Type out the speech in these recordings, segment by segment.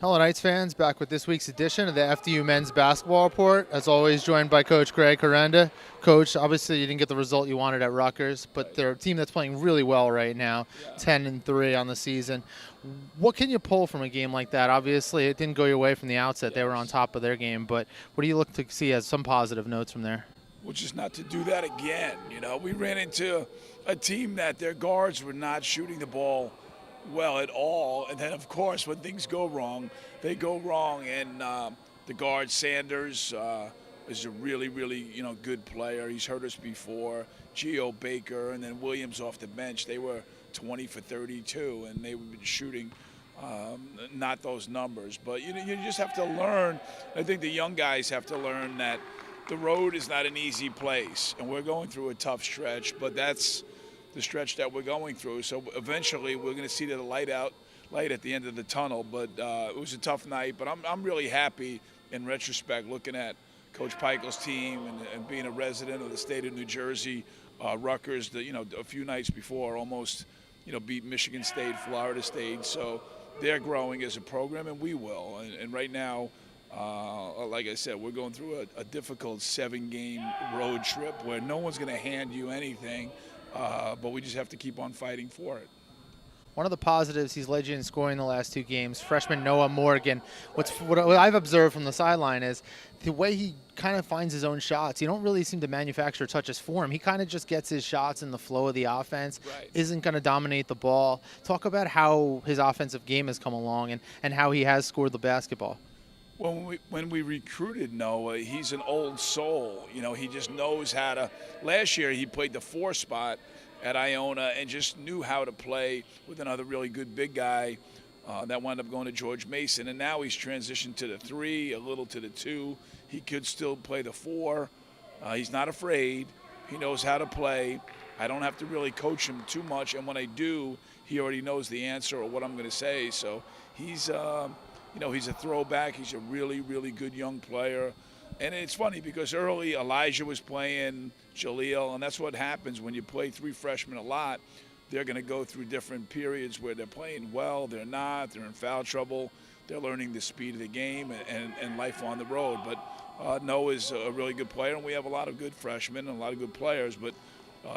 Hello, Knights fans. Back with this week's edition of the FDU Men's Basketball Report. As always, joined by Coach Greg Herenda. Coach, obviously you didn't get the result you wanted at Rutgers, but they're a team that's playing really well right now, 10-3 on the season. What can you pull from a game like that? Obviously, it didn't go your way from the outset. They were on top of their game, but what do you look to see as some positive notes from there? Well, just not to do that again. We ran into a team that their guards were not shooting the ball well at all. And then, of course, when things go wrong, they go wrong. And the guard, Sanders, is a really, really, good player. He's hurt us before. Geo Baker, and then Williams off the bench. They were 20 for 32, and they were shooting not those numbers. But you just have to learn. I think the young guys have to learn that the road is not an easy place, and we're going through a tough stretch, but that's the stretch that we're going through. So eventually we're going to see the light at the end of the tunnel. But it was a tough night, but I'm really happy in retrospect looking at Coach Pikel's team and being a resident of the state of New Jersey. Rutgers, a few nights before almost, beat Michigan State, Florida State. So they're growing as a program, and we will. And right now, like I said, we're going through a difficult 7-game road trip where no one's going to hand you anything, but we just have to keep on fighting for it. One of the positives, he's led you in scoring the last 2 games. Freshman Noah Morgan. What I've observed from the sideline is the way he kind of finds his own shots. You don't really seem to manufacture touches for him. He kind of just gets his shots in the flow of the offense, isn't going to dominate the ball. Talk about how his offensive game has come along and how he has scored the basketball. Well, when we recruited Noah, he's an old soul. He just knows how to. Last year he played the 4 spot at Iona and just knew how to play with another really good big guy that wound up going to George Mason. And now he's transitioned to the 3, a little to the 2. He could still play the 4. He's not afraid. He knows how to play. I don't have to really coach him too much. And when I do, he already knows the answer or what I'm going to say. So he's he's a throwback. He's a really, really good young player. And it's funny because early Elijah was playing, Jaleel, and that's what happens when you play 3 freshmen a lot. They're going to go through different periods where they're playing well, they're not, they're in foul trouble, they're learning the speed of the game and life on the road. But Noah's a really good player, and we have a lot of good freshmen and a lot of good players, but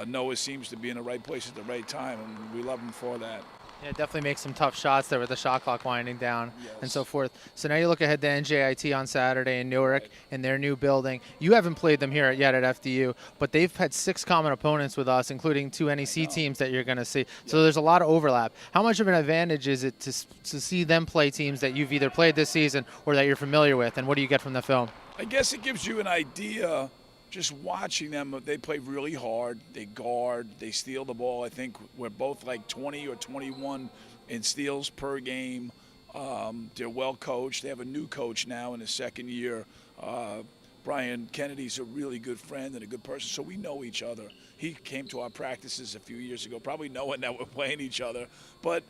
Noah seems to be in the right place at the right time, and we love him for that. Yeah, definitely makes some tough shots there with the shot clock winding down and so forth. So now you look ahead to NJIT on Saturday in Newark in their new building. You haven't played them here yet at FDU, but they've had 6 common opponents with us, including 2 NEC teams that you're going to see. So there's a lot of overlap. How much of an advantage is it to see them play teams that you've either played this season or that you're familiar with, and what do you get from the film? I guess it gives you an idea. Just watching them, they play really hard. They guard. They steal the ball. I think we're both like 20 or 21 in steals per game. They're well coached. They have a new coach now in his 2nd year. Brian Kennedy's a really good friend and a good person, so we know each other. He came to our practices a few years ago, probably knowing that we're playing each other. But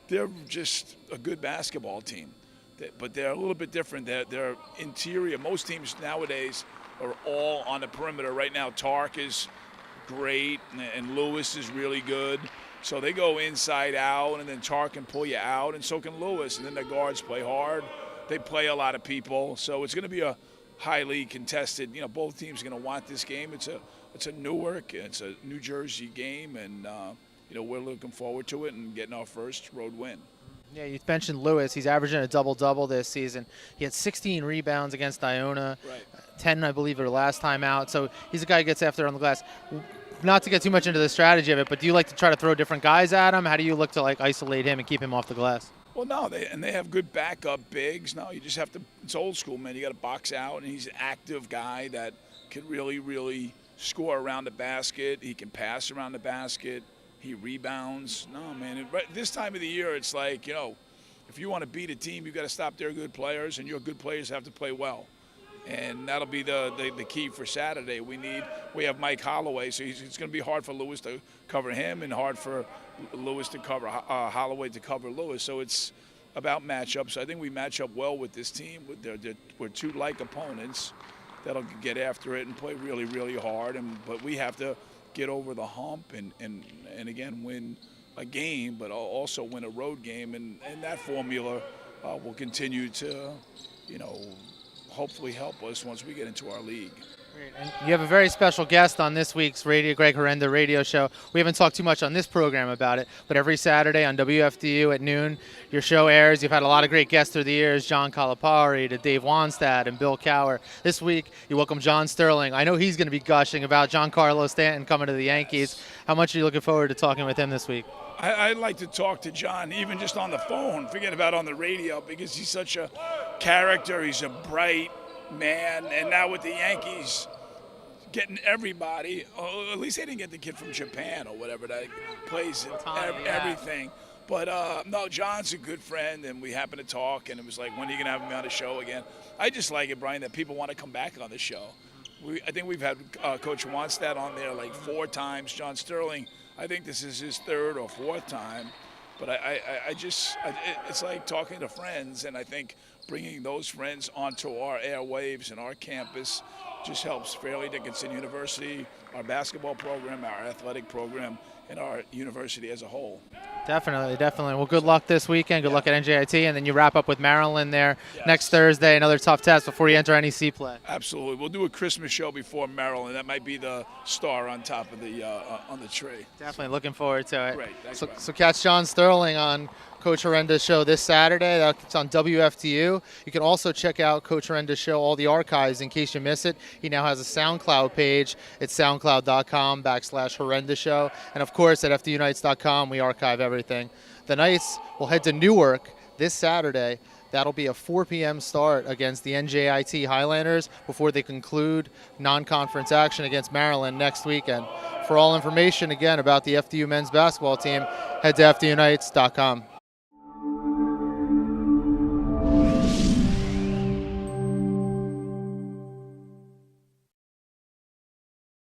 they're just a good basketball team. But they're a little bit different. They're interior. Most teams nowadays are all on the perimeter. Right now, Tark is great, and Lewis is really good. So they go inside out, and then Tark can pull you out, and so can Lewis. And then the guards play hard. They play a lot of people. So it's going to be a highly contested, both teams are going to want this game. It's a Newark, it's a New Jersey game, and, we're looking forward to it and getting our first road win. Yeah, you mentioned Lewis. He's averaging a double-double this season. He had 16 rebounds against Iona, 10, I believe, last time out. So he's a guy who gets after on the glass. Not to get too much into the strategy of it, but do you like to try to throw different guys at him? How do you look to isolate him and keep him off the glass? Well, no, they have good backup bigs. No, you just have to. It's old school, man. You got to box out, and he's an active guy that can really, really score around the basket. He can pass around the basket. He rebounds. No, man. This time of the year, it's like, if you want to beat a team, you got to stop their good players, and your good players have to play well. And that'll be the key for Saturday. We have Mike Holloway, so it's going to be hard for Lewis to cover him and hard for Lewis to cover Holloway to cover Lewis. So it's about matchups. I think we match up well with this team. We're 2 like opponents that'll get after it and play really, really hard. But we have to get over the hump and again win a game, but also win a road game. And that formula will continue to, hopefully help us once we get into our league. Great. And you have a very special guest on this week's Greg Herenda radio show. We haven't talked too much on this program about it, but every Saturday on WFDU at noon, your show airs. You've had a lot of great guests through the years, John Calipari to Dave Wanstad and Bill Cower. This week, you welcome John Sterling. I know he's going to be gushing about Giancarlo Stanton coming to the Yankees. Yes. How much are you looking forward to talking with him this week? I'd like to talk to John, even just on the phone, forget about on the radio, because he's such a character. He's a bright man, and now with the Yankees getting everybody, at least they didn't get the kid from Japan or whatever that plays everything. But no, John's a good friend, and we happened to talk, and it was like, when are you going to have me on the show again? I just like it, Brian, that people want to come back on the show. I think we've had Coach Wanstad on there like 4 times. John Sterling, I think this is his 3rd or 4th time. But it's like talking to friends, and I think bringing those friends onto our airwaves and our campus just helps Fairleigh Dickinson University, our basketball program, our athletic program, and our university as a whole. Definitely. Well, good luck this weekend. Good luck at NJIT, and then you wrap up with Maryland there next Thursday. Another tough test before you enter NEC play. Absolutely. We'll do a Christmas show before Maryland. That might be the star on top of the on the tree. Definitely looking forward to it. Great. Thanks, So catch John Sterling on Coach Herenda's show this Saturday. That's on WFDU. You can also check out Coach Herenda's show, all the archives, in case you miss it. He now has a SoundCloud page. It's soundcloud.com/Herenda Show. And, of course, at FDUNights.com, we archive everything. The Knights will head to Newark this Saturday. That'll be a 4 p.m. start against the NJIT Highlanders before they conclude non-conference action against Maryland next weekend. For all information, again, about the FDU men's basketball team, head to FDUNights.com.